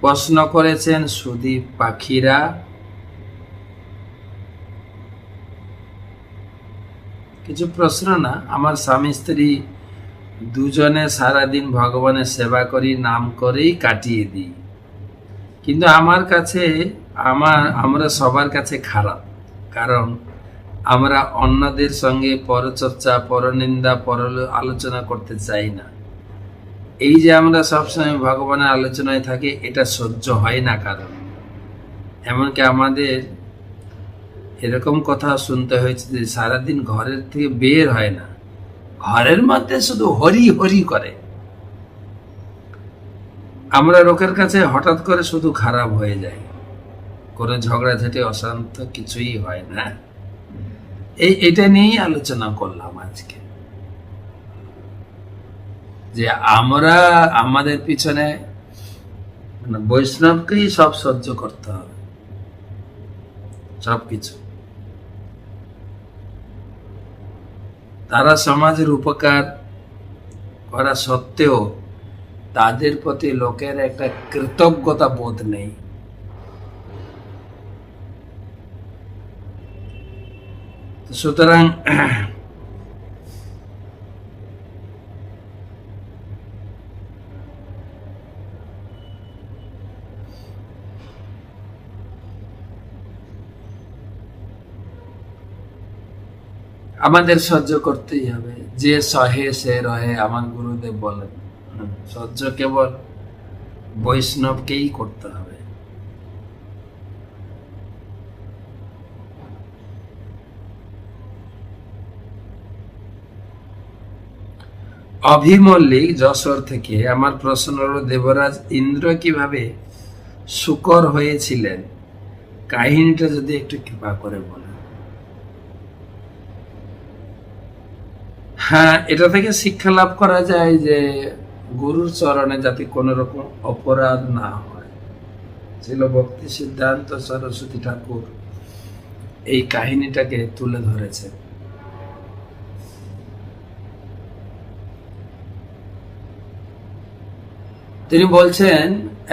প্রশ্ন করেছেন সুদীপ পাখিরা। কিছু প্রশ্ন না, আমার স্বামী স্ত্রী দুজনে সারাদিন ভগবানের সেবা করি, নাম করেই কাটিয়ে দিই, কিন্তু আমার কাছে আমরা সবার কাছে খারাপ, কারণ আমরা অন্যদের সঙ্গে পরচর্চা, পরনিন্দা, পর আলোচনা করতে চাই না। এই যে আমরা সবসময় ভগবানের আলোচনায় থাকি, এটা সহ্য হয় না কারণ। এমনকি আমাদের এরকম কথা শুনতে হয়েছে যে সারাদিন ঘরের থেকে বের হয় না, ঘরের মধ্যে শুধু হরি হরি করে। আমরা লোকের কাছে হঠাৎ করে শুধু খারাপ হয়ে যায়, কোনো ঝগড়াঝাটি অশান্ত কিছুই হয় না। এটা নিয়েই আলোচনা করলাম আজকে, যে আমরা আমাদের পিছনে বৈষ্ণবকেই সব সহ্য করতে হবে, সবকিছু। তারা সমাজের উপকার করা সত্ত্বেও তাদের প্রতি লোকের একটা কৃতজ্ঞতা বোধ নেই। সুতরাং আমাদের সহ্য করতেই হবে, যে সহে সে রহে, আমার গুরুদেব বলেন। সহ্য কেবল বৈষ্ণবকেই করতে হবে। অভিমল্লিক যশোর থেকে আমার প্রশ্ন হলো, দেবরাজ ইন্দ্র কিভাবে শুকর হয়েছিলেন, কাহিনীটা যদি একটু কৃপা করে বলেন। হ্যাঁ, এটা থেকে শিক্ষা লাভ করা যায় যে গুরুর চরণে যাতে কোনো রকম অপরাধ না হয়। ছিল ভক্তি সিদ্ধান্ত সরস্বতী ঠাকুর এই কাহিনীটাকে তুলে ধরেছে। তিনি বলছেন,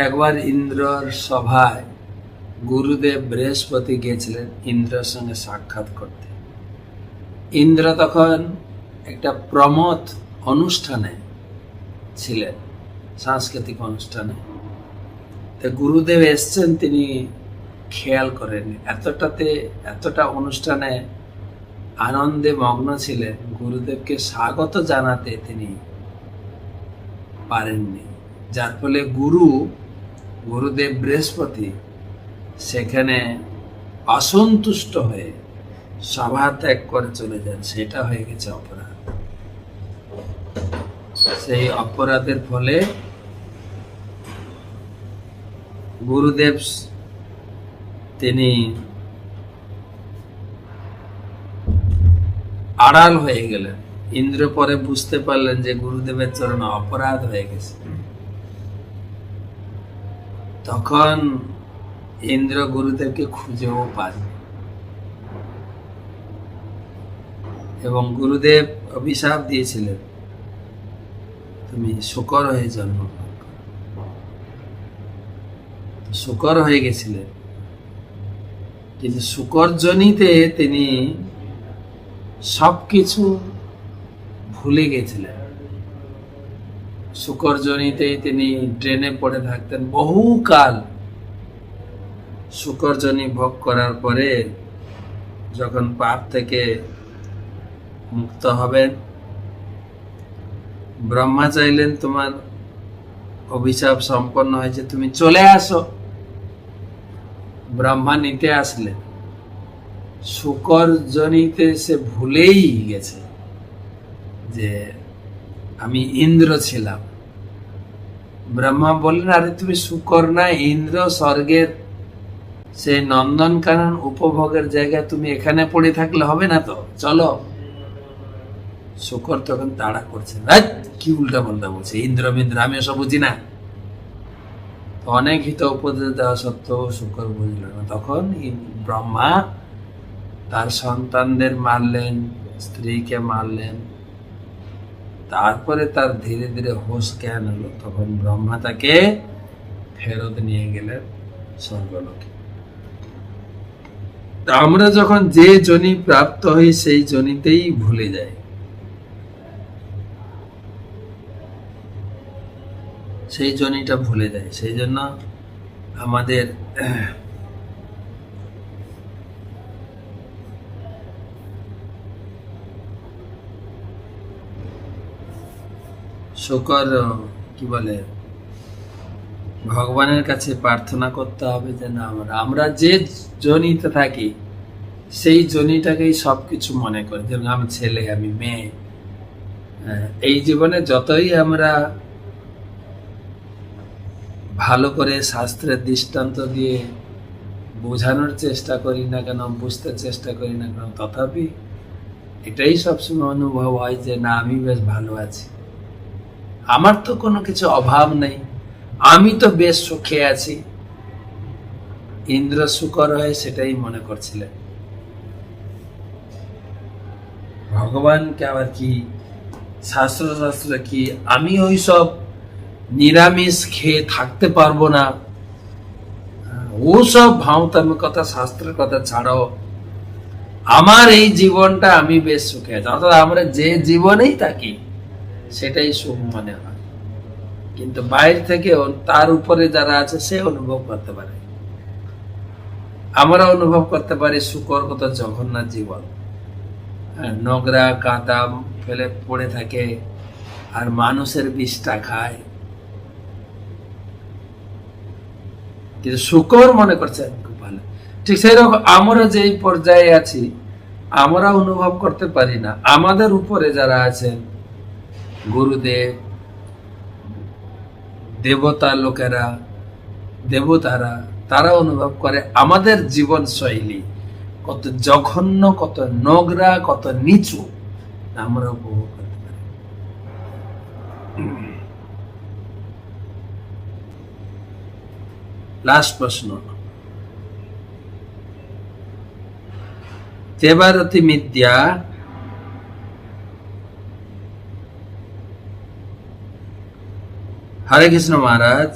একবার ইন্দ্রর সভায় গুরুদেব বৃহস্পতি গিয়েছিলেন ইন্দ্রের সঙ্গে সাক্ষাৎ করতে। ইন্দ্র তখন একটা প্রমথ অনুষ্ঠানে ছিলেন, সাংস্কৃতিক অনুষ্ঠানে। তো গুরুদেব এসছেন, তিনি খেয়াল করেন, এতটা অনুষ্ঠানে আনন্দে মগ্ন ছিলেন, গুরুদেবকে স্বাগত জানাতে তিনি পারেননি। যার ফলে গুরুদেব বৃহস্পতি সেখানে অসন্তুষ্ট হয়ে সভা ত্যাগ করে চলে যান। সেটা হয়ে গেছে অপরাধ। সেই অপরাধের ফলে গুরুদেব তিনি আড়াল হয়ে গেলেন। ইন্দ্র পরে বুঝতে পারলেন যে গুরুদেবের চরণে অপরাধ হয়ে গেছে। তখন ইন্দ্র গুরুদেবকে খুঁজেও পান, এবং গুরুদেব অভিশাপ দিয়েছিলেন, তুমি শুকর হয়ে জন্মগ্রহণ করো। শুকর হয়ে গেছিলেন, কিন্তু শুকর জনিতে তিনি সবকিছু ভুলে গেছিলেন। শুকর জনিতেই তিনি ট্রেনে পড়ে থাকতেন বহুকাল। শুকর জনি ভোগ করার পরে যখন পাপ থেকে মুক্ত হবেন, ব্রহ্মা চাইলেন, তোমার অভিশাপ সম্পন্ন হয়েছে, তুমি চলে আসো। ব্রহ্মা নিতে আসলেন। শুকর জনিতে সে ভুলেই গেছে যে আমি ইন্দ্র ছিলাম। ব্রহ্মা বললেন, আরে তুমি শুকর না, ইন্দ্র, স্বর্গের সেই নন্দনকানন উপভোগের জায়গায় তুমি এখানে পড়ে থাকলে হবে না, তো চলো। শুকর তখন তাড়া করছে, কি উল্টা পাল্টা বলছে, ইন্দ্র আমি ওসব বুঝি না। অনেক হিত উপদেশ দেওয়া সত্ত্বেও শুকর বুঝল না। তখন ব্রহ্মা তার সন্তানদের মারলেন, স্ত্রীকে মারলেন। তারপরে তার ধীরে ধীরে হোশ জ্ঞান হলো। তখন ব্রহ্মা তাকে ফেরত নিয়ে গেলেন স্বর্গলোকে। তা আমরা যখন যে যোনি প্রাপ্ত হই সেই যোনিতেই ভুলে যাই, সেই যোনিটা ভুলে যায়। সেই জন্য আমাদের শুকর কি বলে, ভগবানের কাছে প্রার্থনা করতে হবে যে না, আমরা যে যোনিতে থাকি সেই যোনিটাকেই সবকিছু মনে করি। যেমন আমি ছেলে, আমি মেয়ে, এই জীবনে যতই আমরা ভালো করে শাস্ত্রের দৃষ্টান্ত দিয়ে বোঝানোর চেষ্টা করি না কেন, বুঝতে চেষ্টা করি না কেন, তথাপি এটাই সবসময় অনুভব হয় যে না, আমি বেশ ভালো আছি, আমার তো কোনো কিছু অভাব নেই, আমি তো বেশ সুখে আছি। ইন্দ্র শুকর হয়ে সেটাই মনে করছিলেন। ভগবানকে আবার কি শাস্ত্র কি আমি ওই সব নিরামিষ খেয়ে থাকতে পারবো না, ও সব ভাঁওতামি কথা, শাস্ত্রের কথা ছাড়াও আমার এই জীবনটা আমি বেশ সুখে আছি। অর্থাৎ আমরা যে জীবনেই থাকি সেটাই সুখ মনে হয়, কিন্তু বাইরে থেকে তার উপরে যারা আছে সে অনুভব করতে পারে। আমরা অনুভব করতে পারি শুকর কত জঘন্য জীবন, নোংরা কাঁটা ফেলে পড়ে থাকে আর মানুষের বিষটা খায়, কিন্তু শুকর মনে করছে খুব ভালো। ঠিক সেই রকম আমরা যেই পর্যায়ে আছি আমরা অনুভব করতে পারি না, আমাদের উপরে যারা আছেন গুরুদেব, দেবতা লোকেরা, দেবতারা, তারা অনুভব করে আমাদের জীবন শৈলী কত জঘন্য, কত নোংরা, কত নিচু, আমরা উপভোগ করতে পারি। লাস্ট প্রশ্ন, তেবারতি মিথ্যা हरे कृष्ण महाराज,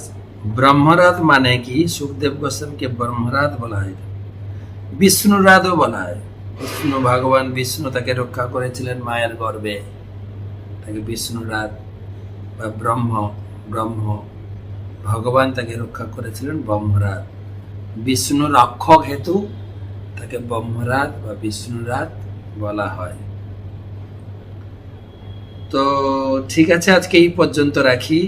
ब्रह्मरात माने की सुखदेव गोस्वामी के ब्रह्मरात বলা হয়, বিষ্ণুরাতও বলা হয়। বিষ্ণু ভগবান বিষ্ণু তাকে রক্ষা করেছিলেন মায়ের গর্ভে, তাকে বিষ্ণুরাত বা ব্রহ্ম ভগবান তাকে রক্ষা করেছিলেন ব্রহ্মরাত। বিষ্ণু রক্ষক হেতু তাকে ব্রহ্মরাত বা বিষ্ণুরাত বলা হয়। তো ঠিক আছে, আজকে এই পর্যন্ত রাখি।